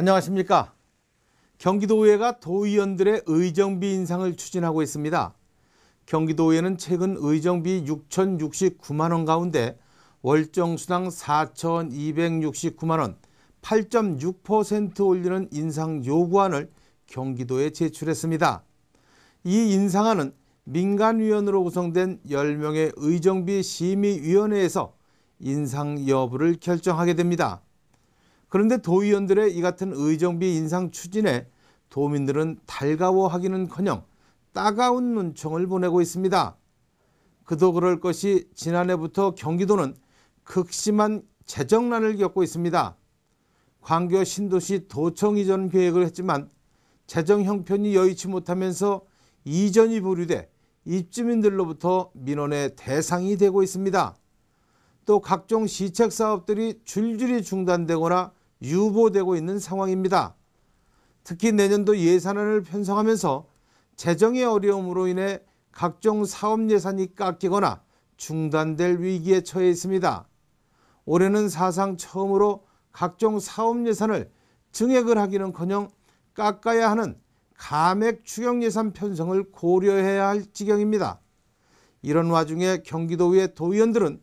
안녕하십니까. 경기도의회가 도의원들의 의정비 인상을 추진하고 있습니다. 경기도의회는 최근 의정비 6,069만 원 가운데 월정수당 4,269만 원, 8.6% 올리는 인상 요구안을 경기도에 제출했습니다. 이 인상안은 민간위원으로 구성된 10명의 의정비 심의위원회에서 인상 여부를 결정하게 됩니다. 그런데 도의원들의 이 같은 의정비 인상 추진에 도민들은 달가워하기는커녕 따가운 눈총을 보내고 있습니다. 그도 그럴 것이 지난해부터 경기도는 극심한 재정난을 겪고 있습니다. 광교 신도시 도청 이전 계획을 했지만 재정 형편이 여의치 못하면서 이전이 보류돼 입주민들로부터 민원의 대상이 되고 있습니다. 또 각종 시책 사업들이 줄줄이 중단되거나 유보되고 있는 상황입니다. 특히 내년도 예산안을 편성하면서 재정의 어려움으로 인해 각종 사업 예산이 깎이거나 중단될 위기에 처해 있습니다. 올해는 사상 처음으로 각종 사업 예산을 증액을 하기는커녕 깎아야 하는 감액 추경 예산 편성을 고려해야 할 지경입니다. 이런 와중에 경기도의 도의원들은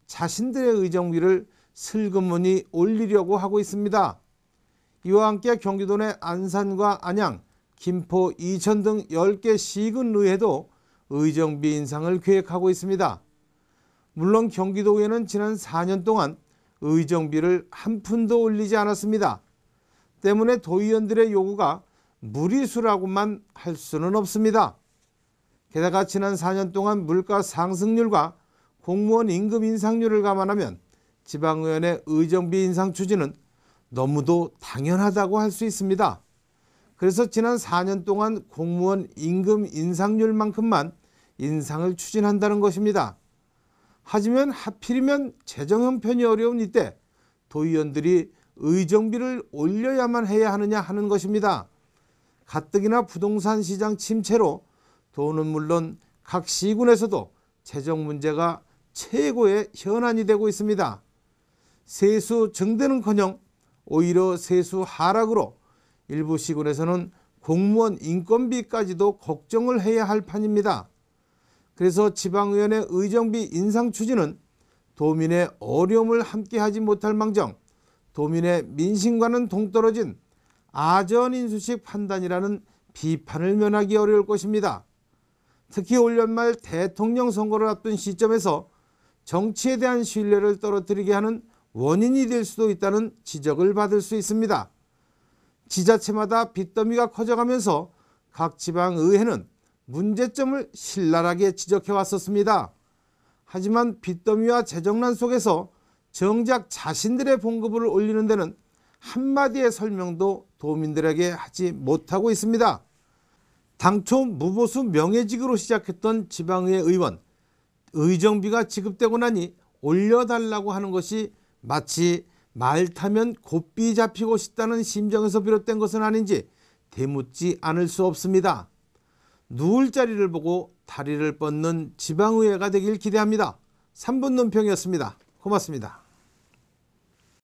자신들의 의정비를 슬그머니 올리려고 하고 있습니다. 이와 함께 경기도 내 안산과 안양, 김포, 이천 등 10개 시군의회도 의정비 인상을 계획하고 있습니다. 물론 경기도의회는 지난 4년 동안 의정비를 한 푼도 올리지 않았습니다. 때문에 도의원들의 요구가 무리수라고만 할 수는 없습니다. 게다가 지난 4년 동안 물가 상승률과 공무원 임금 인상률을 감안하면 지방의원의 의정비 인상 추진은 너무도 당연하다고 할 수 있습니다. 그래서 지난 4년 동안 공무원 임금 인상률만큼만 인상을 추진한다는 것입니다. 하지만 하필이면 재정 형편이 어려운 이때 도의원들이 의정비를 올려야만 해야 하느냐 하는 것입니다. 가뜩이나 부동산 시장 침체로 도는 물론 각 시군에서도 재정 문제가 최고의 현안이 되고 있습니다. 세수 증대는커녕 오히려 세수 하락으로 일부 시군에서는 공무원 인건비까지도 걱정을 해야 할 판입니다. 그래서 지방의원의 의정비 인상 추진은 도민의 어려움을 함께하지 못할 망정 도민의 민심과는 동떨어진 아전인수식 판단이라는 비판을 면하기 어려울 것입니다. 특히 올 연말 대통령 선거를 앞둔 시점에서 정치에 대한 신뢰를 떨어뜨리게 하는 원인이 될 수도 있다는 지적을 받을 수 있습니다. 지자체마다 빚더미가 커져가면서 각 지방의회는 문제점을 신랄하게 지적해 왔었습니다. 하지만 빚더미와 재정난 속에서 정작 자신들의 봉급을 올리는 데는 한마디의 설명도 도민들에게 하지 못하고 있습니다. 당초 무보수 명예직으로 시작했던 지방의회 의원, 의정비가 지급되고 나니 올려달라고 하는 것이 마치 말 타면 곱비 잡히고 싶다는 심정에서 비롯된 것은 아닌지 되묻지 않을 수 없습니다. 누울 자리를 보고 다리를 뻗는 지방의회가 되길 기대합니다. 3분 논평이었습니다. 고맙습니다.